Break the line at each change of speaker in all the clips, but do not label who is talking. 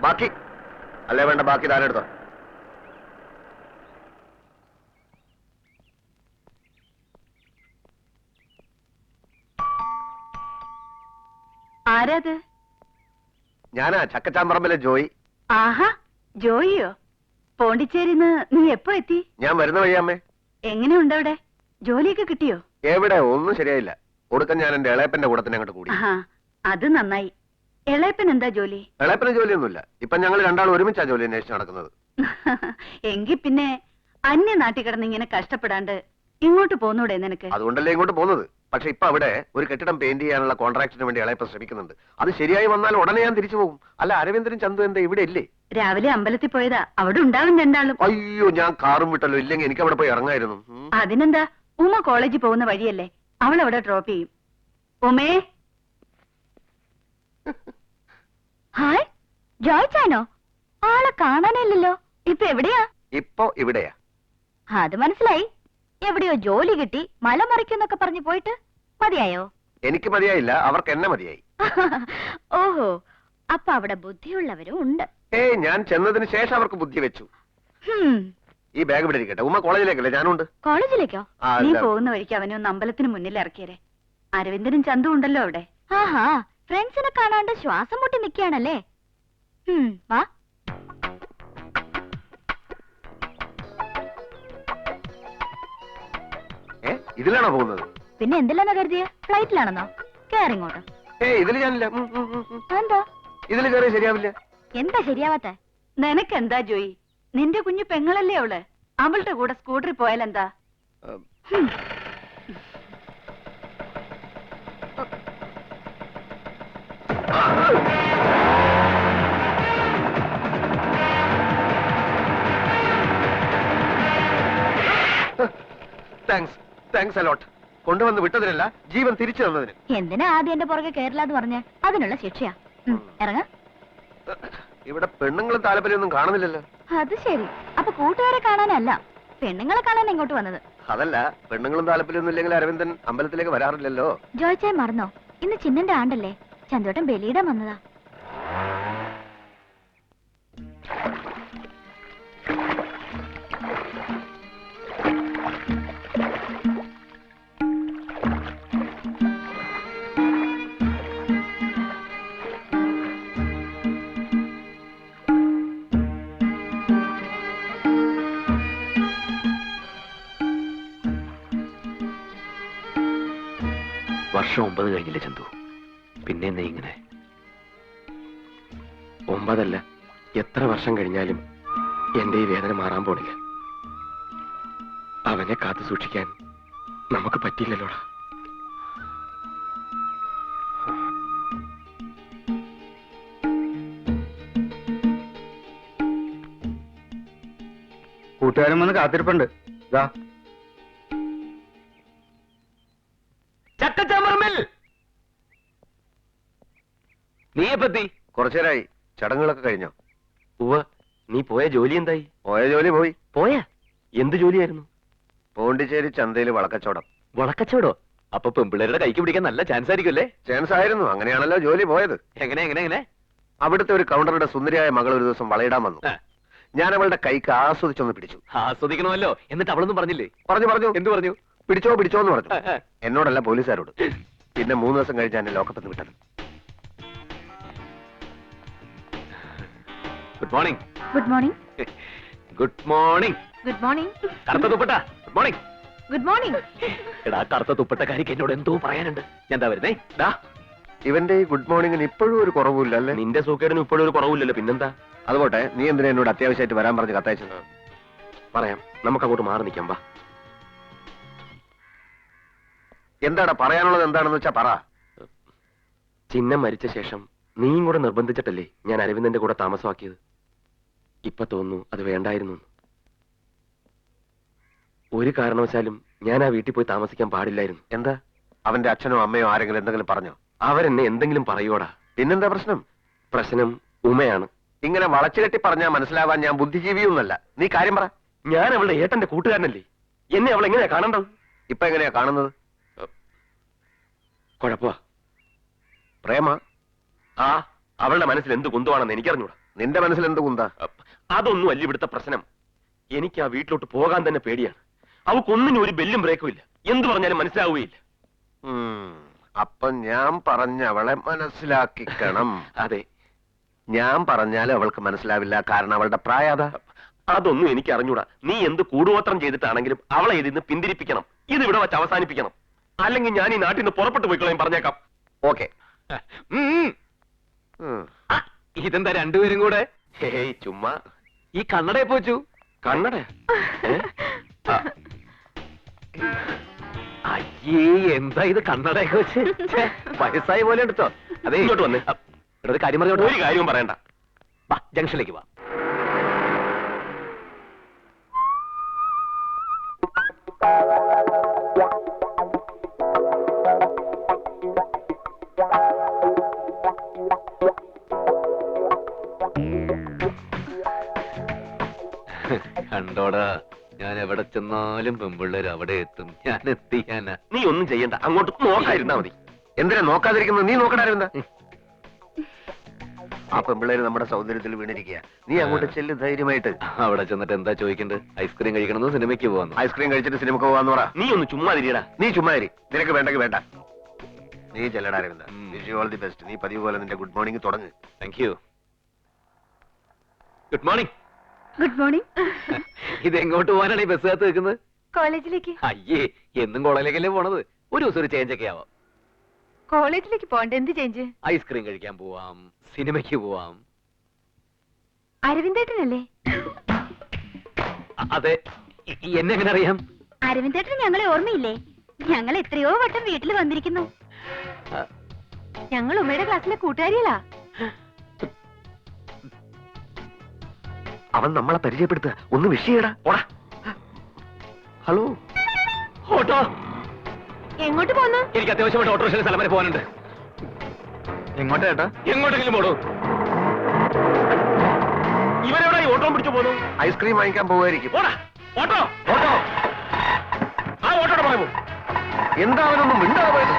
ബാക്കി അല്ലേ വേണ്ട, ബാക്കി താനെടുത്തോ.
ആരാത്?
ഞാനാ ചക്കച്ചാമ്പറമ്പിലെ ജോയി.
ആഹാ, ജോയിയോ? പോണ്ടിച്ചേരിന്ന് നീ എപ്പോ എത്തി?
ഞാൻ വരുന്ന വഴിയാമ്മേ.
എങ്ങനെയുണ്ട് അവിടെ? ജോലിയൊക്കെ കിട്ടിയോ?
എവിടെ, ഒന്നും ശരിയായില്ല. ഒടുക്കം ഞാൻ എന്റെ ഇളയപ്പന്റെ കൂടെ തന്നെ അങ്ങോട്ട് കൂടി.
ആഹാ, അത് നന്നായി. ഇളയപ്പൻ എന്താ ജോലി?
ഇളയപ്പന് ജോലിയൊന്നുമില്ല. ഇപ്പൊ ഞങ്ങൾ രണ്ടാളും ഒരുമിച്ചാ ജോലി അന്വേഷിച്ച് നടക്കുന്നത്.
എങ്കി പിന്നെ അന്യ നാട്ടിൽ കിടന്ന് ഇങ്ങനെ കഷ്ടപ്പെടാണ്ട് ഇങ്ങോട്ട് പോന്നൂടെ നിനക്ക്?
അതുകൊണ്ടല്ലേ ഇങ്ങോട്ട് പോകുന്നത്. പക്ഷെ ഇപ്പൊ അവിടെ ഒരു കെട്ടിടം പെയിന്റ് ചെയ്യാനുള്ള കോൺട്രാക്ടിന് വേണ്ടി ഇളയപ്പൻ ശ്രമിക്കുന്നുണ്ട്. അത് ശരിയായി വന്നാൽ ഉടനെ ഞാൻ തിരിച്ചു പോകും. അല്ല, അരവിന്ദനും ചന്തു എന്താ ഇവിടെ ഇല്ലേ?
രാവിലെ അമ്പലത്തിൽ പോയതാ, അവിടെ ഉണ്ടാവും രണ്ടാളും.
അയ്യോ, ഞാൻ കാറും വിട്ടല്ലോ. ഇല്ലെങ്കിൽ എനിക്ക് അവിടെ പോയി ഇറങ്ങായിരുന്നു.
അതിനെന്താ, ഉമ്മ കോളേജിൽ പോകുന്ന വഴിയല്ലേ, അവൾ അവിടെ ഡ്രോപ്പ് ചെയ്യും. ഉമേ. ഹായ്, ജോയ്ച്ചാനോ? ആളെ കാണാനില്ലല്ലോ. ഇപ്പൊ എവിടെയാ?
ഇപ്പൊ ഇവിടെയാ.
അത് മനസ്സിലായി. എവിടെയോ ജോലി കിട്ടി, മല മറിക്കുന്നൊക്കെ പറഞ്ഞു പോയിട്ട് മതിയായോ?
എനിക്ക് മതിയായില്ല, അവർക്ക് എന്നെ മതിയായി.
ഓഹോ, അപ്പൊ അവിടെ ബുദ്ധിയുള്ളവരും ഉണ്ട്.
ഞാൻ ചെന്നതിന് ശേഷം അവർക്ക് ബുദ്ധി വെച്ചു. ഈ ബാഗ് ഇവിടെ ഇരിക്കട്ടെ. ഉമ്മ കോളേജിലേക്കല്ലേ? ഞാനുണ്ട്.
കോളേജിലേക്കോ? നീ പോകുന്ന വഴിക്ക് അവനെ ഒന്ന് അമ്പലത്തിന് മുന്നിൽ ഇറക്കിയരെ. അരവിന്ദനും ചന്തു ഉണ്ടല്ലോ അവിടെ. ആഹാ, ഫ്രണ്ട്സിനെ കാണാണ്ട് ശ്വാസം മുട്ടി നിൽക്കുകയാണല്ലേ. വാ.
ഇതിലാണോ പോകുന്നത്?
പിന്നെ എന്തിലാണോ കരുതിയ? ഫ്ലൈറ്റിലാണെന്നോ? കേറിങ്ങോട്ടോ.
ഇതിൽ ഞാനില്ല.
എന്താ
ഇതിൽ കയറി ശരിയാവില്ല.
എന്താ ശരിയാവാത്ത? നിനക്കെന്താ ജോയി? നിന്റെ കുഞ്ഞു പെങ്ങളല്ലേ അവള്? അവളുടെ കൂടെ സ്കൂട്ടറിൽ പോയാലെന്താ?
Thanks a lot. കൊണ്ടുവന്ന് വിട്ടതിനല്ല, ജീവൻ തിരിച്ചു തന്നതിന്.
എന്തിനാ ആദ്യം എന്റെ പുറകെ കേരളാന്ന് പറഞ്ഞ? അതിനുള്ള ശിക്ഷയാ. ഇറങ്ങ.
ഇവിടെ പെണ്ണുങ്ങളും താല്പര്യമൊന്നും കാണുന്നില്ലല്ലോ.
അത് ശരി. അപ്പൊ കൂട്ടുകാരെ കാണാനല്ല, പെണ്ണുങ്ങളെ കാണാൻ ഇങ്ങോട്ട് വന്നത്?
അതല്ല, പെണ്ണുങ്ങളും താല്പര്യമൊന്നും ഇല്ലെങ്കിൽ അരവിന്ദൻ അമ്പലത്തിലേക്ക് വരാറില്ലല്ലോ.
ജോയ്ച്ചായി മറന്നോ? ഇന്ന് ചിന്നന്റെ ആണ്ടല്ലേ. ചന്തോട്ടം ബലിയിടാൻ വന്നതാ.
വർഷം 9 കഴിഞ്ഞില്ലേ ചന്തു? പിന്നെ നീ ഇങ്ങനെ? 9 എത്ര വർഷം കഴിഞ്ഞാലും എന്റെ ഈ വേദന മാറാൻ പോണില്ല. അവനെ കാത്തു സൂക്ഷിക്കാൻ നമുക്ക് പറ്റില്ലല്ലോടാ.
കൂട്ടുകാരൻ വന്ന് കാത്തിരിപ്പുണ്ട്.
നീ എപ്പത്തി?
കുറച്ചേരായി. ചടങ്ങുകളൊക്കെ കഴിഞ്ഞോ?
ഉവ്വ. നീ പോയ ജോലി എന്തായി?
പോയ ജോലി പോയി.
പോയാ? എന്ത് ജോലിയായിരുന്നു?
പോണ്ടിച്ചേരി ചന്തയിൽ വളക്കച്ചവടം.
വളക്കച്ചവടോ? അപ്പൊ പെമ്പിള്ളേരുടെ കൈക്ക് പിടിക്കാൻ നല്ല ചാൻസ് ആയിരിക്കും അല്ലേ?
ചാൻസ് ആയിരുന്നു. അങ്ങനെയാണല്ലോ ജോലി പോയത്.
എങ്ങനെ?
അവിടുത്തെ ഒരു കൗണ്ടറുടെ സുന്ദരിയായ മകൾ ഒരു ദിവസം വളയിടാൻ വന്നു. ഞാൻ അവളുടെ കൈക്ക് ആസ്വദിച്ചൊന്ന് പിടിച്ചു.
ആസ്വദിക്കണമല്ലോ. എന്നിട്ട് അവളൊന്നും പറഞ്ഞില്ലേ?
പറഞ്ഞു.
എന്ത് പറഞ്ഞു?
പിടിച്ചോന്ന് പറഞ്ഞു. എന്നോടല്ല, പോലീസുകാരോട്. പിന്നെ 3 ദിവസം കഴിഞ്ഞ് എന്നെ ലോക്കപ്പിൽ വിട്ടത്.
Good morning.
Good morning.
Good morning.
Good morning.
കറുത്ത തുപ്പട്ട. Good morning.
Good morning.
എടാ, കറുത്ത തുപ്പട്ടക്കാരിക്ക് എന്നോട് എന്തോ പറയാനുണ്ട്. ഞാൻ എന്താ വരുന്നേ?
ഇവന്റെ ഈ ഗുഡ് മോർണിംഗിന് ഇപ്പോഴും ഒരു കുറവില്ല അല്ലേ?
നിന്റെ സൂക്കേടിന് ഇപ്പോഴും ഒരു കുറവില്ലല്ലോ. പിന്നെന്താ?
അതുപോട്ടെ, നീ എന്തിനാ എന്നോട് അത്യാവശ്യമായിട്ട് വരാൻ പറഞ്ഞ് കത്തയച്ചത്?
പറയാം, നമുക്ക് അങ്ങോട്ട് മാറി നിൽക്കാം. വാ.
എന്താടാ പറയാനുള്ളത്? എന്താണെന്ന് വെച്ചാ പറ.
ചിഹ്നം മരിച്ച ശേഷം നീയും കൂടെ നിർബന്ധിച്ചിട്ടല്ലേ ഞാൻ അരവിന്ദന്റെ കൂടെ താമസമാക്കിയത്. ഇപ്പൊ തോന്നുന്നു അത് വേണ്ടായിരുന്നു. ഒരു കാരണവശാലും ഞാൻ ആ വീട്ടിൽ പോയി താമസിക്കാൻ പാടില്ലായിരുന്നു.
എന്താ? അവന്റെ അച്ഛനോ അമ്മയോ ആരെങ്കിലും എന്തെങ്കിലും പറഞ്ഞോ?
അവരെന്നെ എന്തെങ്കിലും പറയോടാ.
പിന്നെന്താ പ്രശ്നം?
പ്രശ്നം ഉമയാണ്.
ഇങ്ങനെ വളച്ചുകെട്ടി പറഞ്ഞാ മനസ്സിലാവാൻ ഞാൻ ബുദ്ധിജീവിയൊന്നല്ല. നീ കാര്യം പറ.
ഞാൻ അവളുടെ ഏട്ടന്റെ കൂട്ടുകാരനല്ലേ. എന്നെ അവൾ എങ്ങനെയാ കാണേണ്ടത്?
ഇപ്പൊ എങ്ങനെയാ കാണുന്നത്?
കുഴപ്പമാ.
പ്രേമ?
അവളുടെ മനസ്സിൽ എന്ത് കുന്തമാണെന്ന് എനിക്കറിഞ്ഞൂടാ.
നിന്റെ മനസ്സിൽ എന്ത് കുന്താ?
അതൊന്നും അല്ല ഇവിടുത്തെ പ്രശ്നം. എനിക്ക് ആ വീട്ടിലോട്ട് പോകാൻ തന്നെ പേടിയാണ്. അവക്കൊന്നിനും ഒരു ബെല്ലും ബ്രേക്കും ഇല്ല. എന്ത് പറഞ്ഞാലും മനസ്സിലാവുകയില്ല.
അപ്പൊ ഞാൻ പറഞ്ഞ അവളെ മനസ്സിലാക്കിക്കണം.
അതെ,
ഞാൻ പറഞ്ഞാലും അവൾക്ക് മനസ്സിലാവില്ല, കാരണം അവളുടെ പ്രായത.
അതൊന്നും എനിക്ക് അറിഞ്ഞൂടാ. നീ എന്ത് കൂടുവോത്രം ചെയ്തിട്ടാണെങ്കിലും അവളെ ഇതിന്ന് പിന്തിരിപ്പിക്കണം. ഇത് ഇവിടെ വെച്ച് അവസാനിപ്പിക്കണം. അല്ലെങ്കിൽ ഞാൻ ഈ നാട്ടിൽ നിന്ന് പുറപ്പെട്ടു പോയിക്കളയും, പറഞ്ഞേക്കാം.
ഓക്കെ.
ഇതെന്താ രണ്ടുപേരും കൂടെ?
ഹേയ് ചുമ്മാ.
ഈ കണ്ണടയെ പോച്ചു.
കണ്ണട?
അയ്യേ, എന്താ ഇത് കണ്ണടയൊക്കെ വെച്ച്? വയസ്സായ പോലെ എടുത്തോ? അതെ,
ഇങ്ങോട്ട് വന്നേ.
ഇവിടെ ഒരു കാര്യം പറഞ്ഞോട്ടെ.
ഒരു കാര്യവും പറയണ്ട.
വാ, ജംഗ്ഷനിലേക്ക് വാ. കണ്ടോടാ, ഞാൻ എവിടെ ചെന്നാലും പെമ്പിള്ളേർ അവിടെ എത്തും. ഞാൻ എത്തിക്കാനാ.
നീ ഒന്നും ചെയ്യണ്ട, അങ്ങോട്ട് നോക്കാതിരുന്നാ മതി.
എന്തിനാ നോക്കാതിരിക്കുന്നത്? നീ നോക്കണായിരുന്ന ആ പെമ്പിള്ളേര് നമ്മുടെ സൗന്ദര്യത്തിൽ വീണിരിക്കുക. നീ അങ്ങോട്ട് ചെല്ല് ധൈര്യമായിട്ട്.
അവിടെ ചെന്നിട്ട് എന്താ ചോദിക്കണ്ടത്? ഐസ്ക്രീം കഴിക്കണമെന്ന്, സിനിമയ്ക്ക് പോവാന്ന്?
ഐസ്ക്രീം കഴിച്ചിട്ട് സിനിമക്ക് പോവാന്ന് പറ.
നീ ഒന്ന് ചുമ്മാ തിരിയടാ.
നീ ചുമ്മാരി, നിനക്ക് വേണ്ടെങ്കിൽ വേണ്ട. നീ ചെല്ലടാ അരവിന്ദ.
ഉം.
Wish you all the best. നീ പതിവ് പോലെ നിന്റെ ഗുഡ് മോർണിംഗ് തുടങ്ങ്.
Thank you. Good morning.
Good morning.
ഇത് എങ്ങോട്ട് പോകാനാണ് ഈ ബസ്സിനകത്ത് നിൽക്കുന്നത്?
കോളേജിലേക്ക്.
അയ്യേ, എന്നും കോളേജിലേക്കല്ലേ പോണത്? ഒരു ദിവസം ഒരു ചേഞ്ച് ഒക്കെ ആവാം.
കോളേജിലേക്ക് പോകണ്ട, എന്ത് ചേഞ്ച്?
ഐസ്ക്രീം കഴിക്കാൻ പോവാം, സിനിമയ്ക്ക് പോവാം.
അരവിന്ദേട്ടനല്ലേ?
അതെ, എന്നെ എങ്ങനെ അറിയാം?
അരവിന്ദേട്ടന് ഞങ്ങളെ ഓർമ്മയില്ലേ? ഞങ്ങൾ എത്രയോ വട്ടം വീട്ടിൽ വന്നിരിക്കുന്നു.
ആ,
ഞങ്ങൾ ഉമ്മയുടെ ക്ലാസ്സിലെ കൂട്ടുകാരികളാ.
അവൻ നമ്മളെ പരിചയപ്പെടുത്തുക. ഒന്ന് വിഷ് ചെയ്യടാ. ഓടാ. ഹലോ.
ഓട്ടോ.
എങ്ങോട്ട് പോന്നു?
എനിക്ക് അത്യാവശ്യമായിട്ട് ഓട്ടോറിക്ഷ സ്ഥലം വരെ പോകാനുണ്ട്.
എങ്ങോട്ടാ ഏട്ടാ?
എങ്ങോട്ടെങ്കിലും പോടൂ.
ഇവരെവിടെ ഈ ഓട്ടോ പിടിച്ചു പോന്നു?
ഐസ്ക്രീം വാങ്ങിക്കാൻ പോവായിരിക്കും.
ഓടാ, ഓട്ടോ.
ഓട്ടോ.
ആ ഓട്ടോടെ പറയുമോ?
എന്താ അവനൊന്നും മിണ്ടാതെ പോയത്?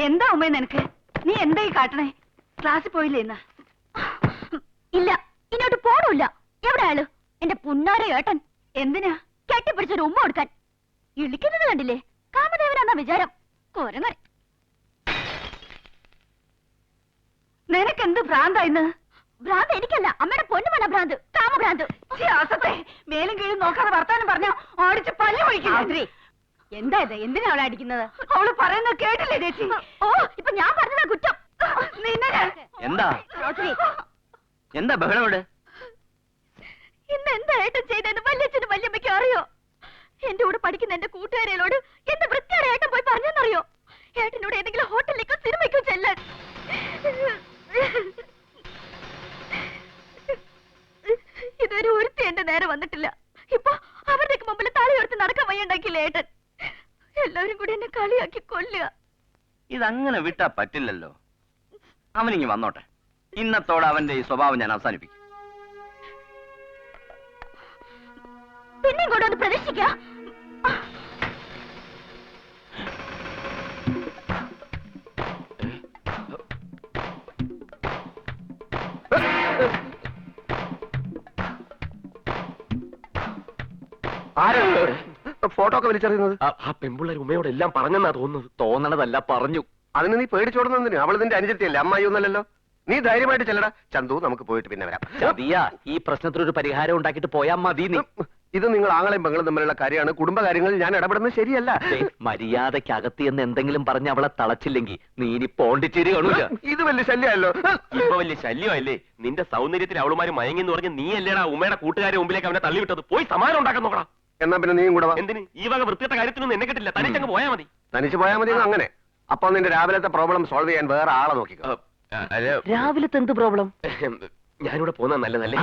എന്താ ഉമ്മ നിനക്ക്? നീ എന്താ ഈ കാട്ടണേ? ക്ലാസ്സിൽ പോയില്ലേ ഇന്ന്? ഇല്ല, ഇങ്ങോട്ട് പോണില്ല. എവിടെ ആള്? എന്റെ പുന്നാര ഏട്ടൻ. എന്തിനാ? കെട്ടിപ്പിടിച്ചൊരു ഉമ്മ കൊടുക്കാൻ. ഇളിക്കുന്നത് കണ്ടില്ലേ? കാമദേവനാന്നാ വിചാരം. കൊരങ്ങൻ. നിനക്കെന്ത് ഭ്രാന്താ ഇന്ന്? ഭ്രാന്ത് എനിക്കല്ല, അമ്മയുടെ പൊന്നുമല്ല ഭ്രാന്ത്. കാമഭ്രാന്ത്. മേലും കീഴും നോക്കാതെ വർത്താനം പറഞ്ഞ ഓടിച്ച് പല്ല് ഒഴിക്കും. എന്താ ഇത്? എന്തിനാ അവളെ അടിക്കുന്നത്? അവള് പറയുന്നത് കേട്ടില്ലേ ചേച്ചി? ഓ, ഇപ്പൊ ഞാൻ പറഞ്ഞതാ കുറ്റം.
എന്താ എന്താ ബഹളം ഇവിടെ?
ഇന്ന് എന്താ ഏട്ടൻ ചെയ്തെന്ന് വല്യച്ഛനും വല്യമ്മയ്ക്കും അറിയോ? എന്റെ കൂടെ പഠിക്കുന്ന എന്റെ കൂട്ടുകാരികളോട് എന്ത് വൃത്തിയാണ് ഏട്ടൻ പോയി പറഞ്ഞെന്നറിയോ? ഏട്ടനോട് ഏതെങ്കിലും ഹോട്ടലിലേക്കോ സിനിമയ്ക്കോ ചെല്ലാൻ. ഇതുവരെ ഒരുത്തി എന്റെ നേരെ വന്നിട്ടില്ല. ഇപ്പൊ അവരുടെയൊക്കെ മുമ്പിൽ തലയുയർത്തി നടക്കാൻ വയ്യുണ്ടാക്കിയില്ലേ ഏട്ടൻ? എല്ലാവരും കൂടി എന്നെ കളിയാക്കി കൊല്ലുക.
ഇതങ്ങനെ വിട്ടാ പറ്റില്ലല്ലോ. അവനിങ്ങി വന്നോട്ടെ. ഇന്നത്തോടെ അവന്റെ ഈ സ്വഭാവം ഞാൻ അവസാനിപ്പിക്കും.
പിന്നെ ഇങ്ങോട്ട് ഒന്ന് പ്രതീക്ഷിക്ക.
ആരാ ഫോട്ടോ ഒക്കെ വലിച്ചെറിയുന്നത്?
ആ പെമ്പിള്ളേർ ഉമ്മയോട് എല്ലാം പറഞ്ഞെന്നാ തോന്നുന്നത്.
തോന്നണതല്ല, പറഞ്ഞു.
അതിന് നീ പേടിച്ചോടുന്നതിന്? അവൾ നിന്റെ അനുജത്തിയല്ലേ, അമ്മായി ഒന്നല്ലല്ലോ. നീ ധൈര്യമായിട്ട് ചെല്ലടാ. ചന്തു, നമുക്ക് പോയിട്ട് പിന്നെ വരാം.
ചതിയാ, ഈ പ്രശ്നത്തിനൊരു പരിഹാരം ഉണ്ടാക്കിയിട്ട് പോയാ മതി നീ.
ഇത് നിങ്ങൾ ആങ്ങളെയും പെങ്ങളും തമ്മിലുള്ള കാര്യമാണ്. കുടുംബകാര്യങ്ങളിൽ ഞാൻ ഇടപെടുന്നത് ശരിയല്ല.
മര്യാദക്കകത്ത് എന്ന് എന്തെങ്കിലും പറഞ്ഞ് അവളെ തളച്ചില്ലെങ്കിൽ നീ ഇനി പോണ്ടിച്ചേരി കാണൂല.
ഇത് വലിയ ശല്യമല്ലോ.
ഇപ്പൊ വലിയ ശല്യമല്ലേ? നിന്റെ സൗന്ദര്യത്തിൽ അവളുമാര് മയങ്ങിന്ന് പറഞ്ഞ് നീ അല്ലേടാ ഉമ്മയുടെ കൂട്ടുകാരെ മുമ്പിലേക്ക് അവനെ തള്ളിവിട്ടത്. പോയി സമാനം ഉണ്ടാക്കാൻ നോക്കണം.
എന്നാ പിന്നെ നീയും കൂടെ വാ.
എന്തിന്? ഈ വക വൃത്തിയുടെ കാര്യത്തിനൊന്നും എന്നെ കിട്ടില്ല. തനിച്ചങ്ങ് പോയാ മതി.
തനിച്ച് പോയാൽ മതി. അങ്ങനെ അപ്പൊ നിന്റെ രാവിലത്തെ പ്രോബ്ലം സോൾവ് ചെയ്യാൻ വേറെ ആളെ നോക്കിക്കോ.
രാവിലത്തെ എന്ത് പ്രോബ്ലം?
ഞാനിവിടെ പോകുന്ന നല്ലതല്ലേ?